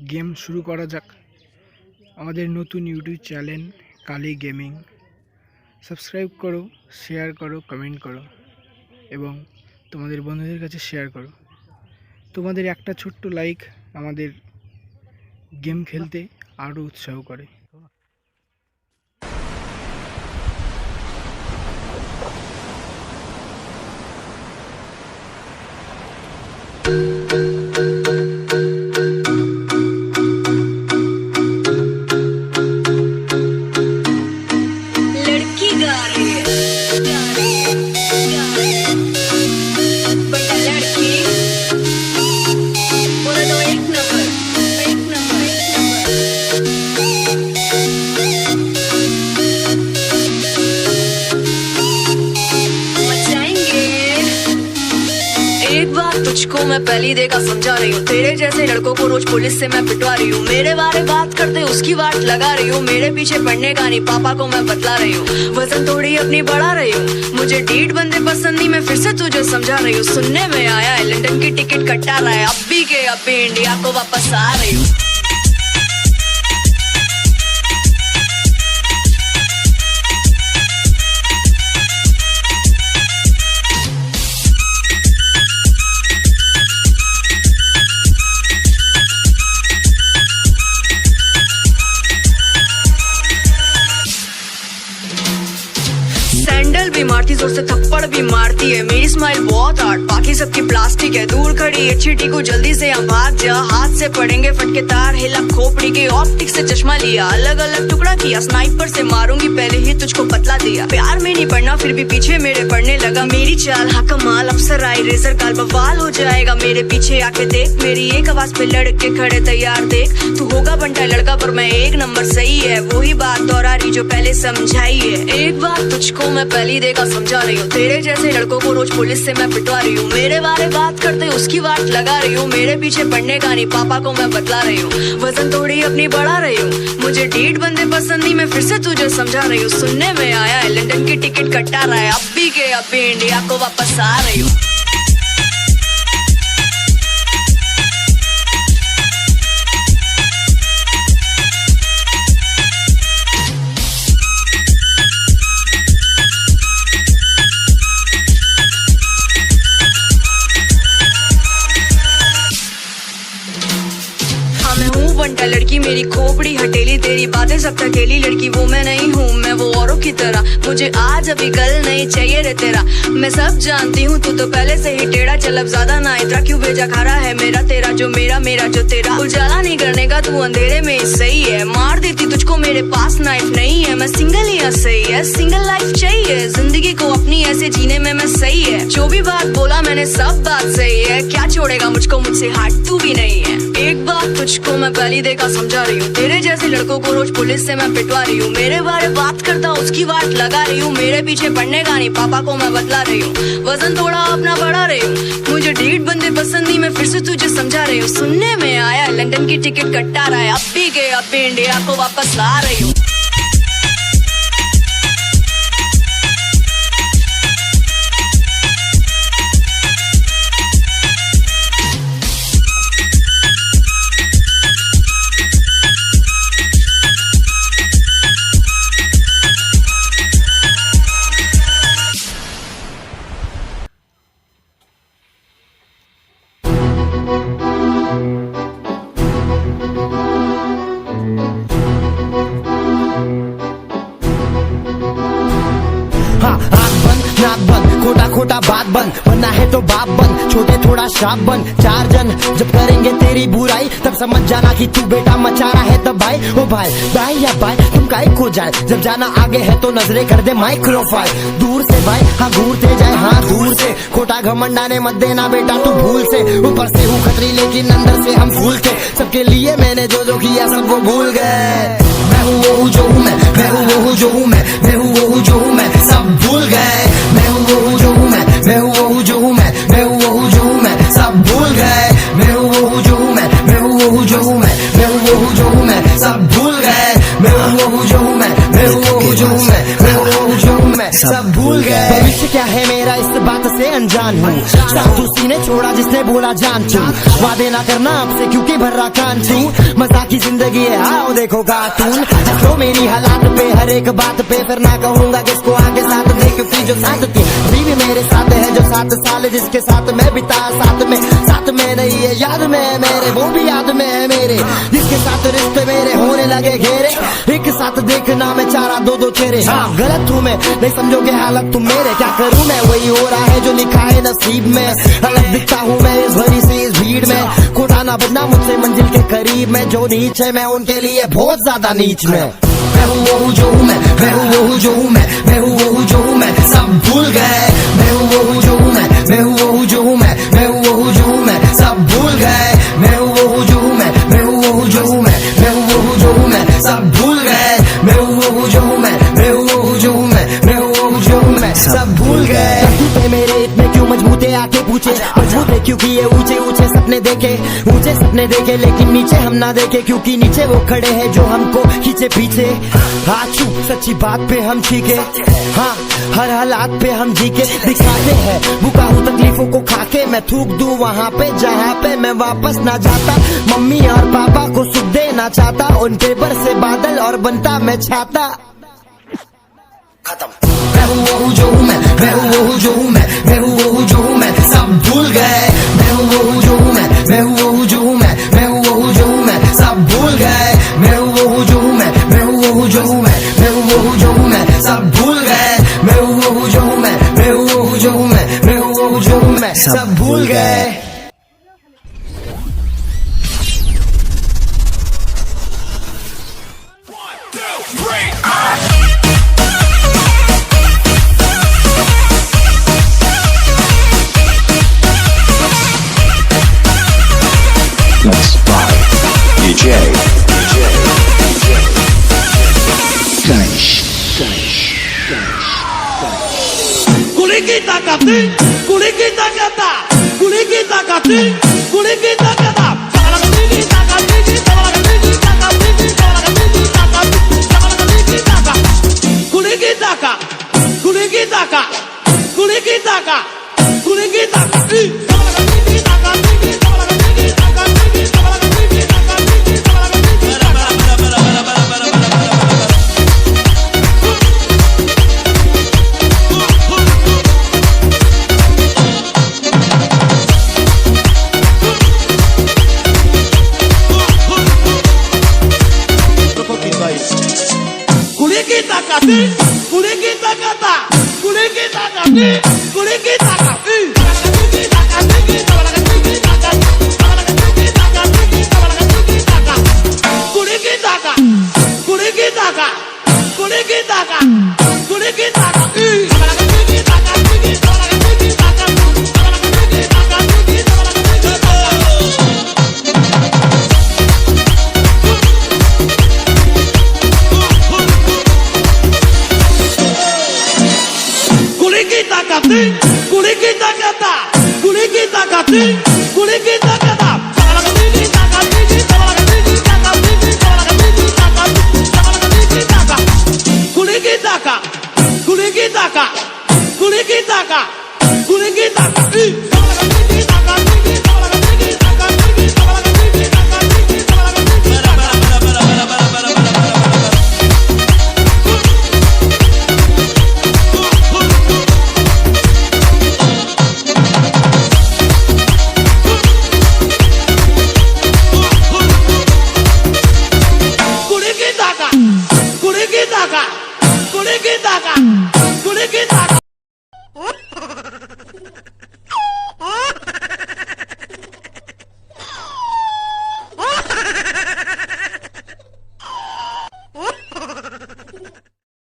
Game শুরু করা যাক। আমাদের নতুন YouTube channel Kali gaming, subscribe করো, শেয়ার করো, কমেন্ট করো এবং তোমাদের বন্ধুদের কাছে শেয়ার করো। তোমাদের একটা ছোট্ট লাইক আমাদের গেম খেলতে আরও উৎসাহ করে। एक बात तुझको मैं पहली देखा समझा रही हूँ, तेरे जैसे लड़कों को रोज पुलिस से मैं पिटवा रही हूँ। मेरे बारे बात करते उसकी वाट लगा रही हूँ, मेरे पीछे पड़ने का नहीं पापा को मैं बतला रही हूँ। वजन थोड़ी अपनी बढ़ा रही हूँ, मुझे डीट बंदे पसंद नहीं, मैं फिर से तुझे समझा रही हूँ। सुनने में आया है लंदन की टिकट कटा रहा है, अब भी इंडिया को वापस आ रही हूँ। सैंडल भी मारती जोर से, थप्पड़ भी मारती है, मेरी स्माइल बहुत हार्ड, बाकी सबकी प्लास्टिक है। दूर खड़ी है चीटी को, जल्दी से यहाँ भाग जा, हाथ से पड़ेंगे फटके तार, हिला खोपड़ी के ऑप्टिक से चश्मा लिया, अलग अलग टुकड़ा किया, स्नाइपर से मारूंगी पहले ही तुझको बतला दिया। प्यार में नहीं पड़ना फिर भी पीछे मेरे पड़ने लगा, मेरी चाल हाँ कमाल, अफसर आई रेजर काल, बवाल हो जाएगा मेरे पीछे आके देख, मेरी एक आवाज पे लड़के खड़े तैयार देख। तू होगा बंटा लड़का पर मैं एक नंबर सही है, वही बात दोहरा रही जो पहले समझाई है। एक बात तुझको मैं पहली देखा समझा रही हूँ, तेरे जैसे लड़कों को रोज पुलिस से मैं पिटवा रही हूँ। मेरे बारे बात करते उसकी वाट लगा रही हूँ, मेरे पीछे पड़ने का नहीं पापा को मैं बतला रही हूँ। वजन थोड़ी अपनी बढ़ा रही हूँ, मुझे डीट बंदे पसंद नहीं, मैं फिर से तुझे समझा रही हूँ। सुनने में आया है लंदन की टिकट कटा रहा है, अब भी इंडिया को वापस आ रही हूँ। मैं हूँ बंटा लड़की, मेरी खोपड़ी हटेली, तेरी बातें सब अकेली लड़की वो मैं नहीं हूँ, मैं वो औरों की तरह, मुझे आज अभी कल नहीं चाहिए रे तेरा। मैं सब जानती हूँ तू तो पहले से ही टेढ़ा, चल अब ज्यादा ना इतना क्यों भेजा खारा है मेरा तेरा, जो मेरा मेरा जो तेरा। उजाला नहीं करने का तू अंधेरे में सही है, मार देती तुझको मेरे पास नाइफ नहीं है, मैं सिंगल ही सही है, सिंगल लाइफ चाहिए, जिंदगी को अपनी ऐसे जीने में मैं सही है। जो भी बात बोला मैंने सब बात सही है, क्या छोड़ेगा मुझको मुझसे हाथ तू भी नहीं है। एक बात तुझको मैं पहली देखा समझा रही हूँ, तेरे जैसे लड़कों को रोज पुलिस से मैं पिटवा रही हूँ। मेरे बारे बात करता उसकी वाट लगा रही हूँ, मेरे पीछे पड़ने का नहीं पापा को मैं बतला रही हूँ। वजन थोड़ा अपना बढ़ा रही हूँ, मुझे डीट बंदे पसंद नहीं, मैं फिर से तुझे समझा रही हूँ। सुनने में आया लंदन की टिकट कटा रहा है, अब भी इंडिया को वापस आ रही हूँ। नाक बंद, खोटा खोटा बात बंद, बनना है तो बाप बन, छोटे थोड़ा शाप बन। चार जन जब करेंगे तेरी बुराई तब समझ जाना कि तू बेटा मचा रहा है तब भाई। ओ भाई भाई या भाई तुम काहे खो जाए, जब जाना आगे है तो नजरे कर दे माइक्रोफाइल। दूर से भाई हाँ घूरते जाए हाँ दूर से, खोटा घमंडाने मत देना बेटा तू भूल से। ऊपर से हूँ खतरी लेकिन अंदर से हम फूल थे, सबके लिए मैंने जो जो किया सब वो भूल गए। मैं हूँ वो हूँ जो हूँ मैं हूँ वो हूँ जो हूँ मैं हूँ वो हूँ जो हूँ मैं, सब भूल गए। मैं हूँ वो हूँ जो हूँ मैं हूँ वो हूँ जो हूँ मैं हूँ वो हूँ जो हूँ मैं, सब भूल गए। मैं हूँ वो हूँ जो हूँ मैं हूँ वो हूँ जो हूँ मैं हूँ वो हूँ जो हूँ मैं, सब भूल गए। मैं हूँ वो हूँ जो हूँ मैं हूँ वो हूँ जो हूँ मैं हूँ वो हूँ जो हूँ मैं। सब भूल गए। भविष्य क्या है मेरा इस बात से अनजान हूँ, साथ उसी ने छोड़ा जिसने बोला जान तू। वादे ना करना आपसे क्योंकि भर्रा कान तू, मजाक की जिंदगी है आओ देखो कार्टून। तो मेरी हालात पे हर एक बात पे फिर ना कहूँगा किसको आगे साथ दे, क्योंकि जो साथ थी अभी भी मेरे साथ है, जो 7 साल जिसके साथ मैं बिताया साथ में नहीं है याद में है मेरे, वो भी याद में है मेरे, जिसके साथ रिश्ते मेरे होने लगे घेरे। एक साथ देखना मैं चारा 2-2 चेहरे। हाँ गलत हूँ मैं नहीं समझोगे हालत तुम मेरे, क्या करूँ मैं वही हो रहा है जो लिखा है नसीब में। अलग दिखता हूँ मैं इस भरी सी इस भीड़ में, खोटा ना बजना मुझसे मंजिल के करीब में। जो नीच है मैं उनके लिए बहुत ज्यादा नीच में। मैं हूँ वो हूँ जो हूँ मैं हूँ वो हूँ जो हूँ मैं हूँ वो हूँ जो हूँ मैं, सब भूल गए। मैं हूँ वो हूँ जो हूँ मैं हूँ वो हूँ जो हूँ मैं हूँ वो हूँ जो हूँ मैं, सब भूल गए। मैं हूँ वो हूँ जो हूँ मैं हूँ वो हूँ जो हूँ मैं हूँ वो हूँ जो हूँ मैं, सब भूल गए। मैं हूँ वो हूँ जो हूँ मैं हूँ वो हूँ जो हूँ मैं हूँ वो हूँ जो हूँ मैं, सब भूल गए। पे मेरे इतने क्यों मजबूत है आके पूछे, मजबूत है क्योंकि ये ऊंचे ऊंचे सपने देखे लेकिन नीचे हम ना देखे, क्योंकि नीचे वो खड़े हैं जो हमको खींचे पीछे। आचू सच्ची बात पे हम ठीके, हाँ हर हालात पे हम जी के दिखाते हैं। भूखा हूँ तकलीफों को खाके, मैं थूक दूं वहाँ पे जहाँ पे मैं वापस ना जाता। मम्मी और पापा को सुख देना चाहता, उन पेपर से बादल और बनता मैं छाता। खत्म। मैं हूँ वो हूँ जो हूँ मैं हूँ वो हूँ जो हूँ मैं हूँ वो हूँ जो हूँ मैं, सब भूल गए। मैं हूँ वो हूँ जो हूँ मैं हूँ वो हूँ जो हूँ मैं हूँ वो हूँ जो हूँ मैं, सब भूल गए। मैं हूँ वो हूँ जो हूँ मैं हूँ वो हूँ जो हूँ मैं हूँ वो हूँ जो हूँ मैं, सब भूल गए। मैं हूँ वो हूँ जो हूँ मैं हूँ वो हूँ जो हूँ मैं हूँ वो हूँ जो हूँ मैं, सब भूल गए। Mixed by DJ Ganesh. Kuliki takati, kuliki takata, kuliki takati, kuliki takata. Kuliki takati, kuliki taka, kuliki taka, kuliki taka, kuliki taka. Kuliki takati, kuliki takata, kuliki takati, kuliki taka. Kuliki taka, kuliki taka, kuliki taka, kuliki taka. Kuliki takati, kuliki takata, kuliki takati, kuliki takata. Kuliki taka, kuliki taka, kuliki taka, kuliki taka.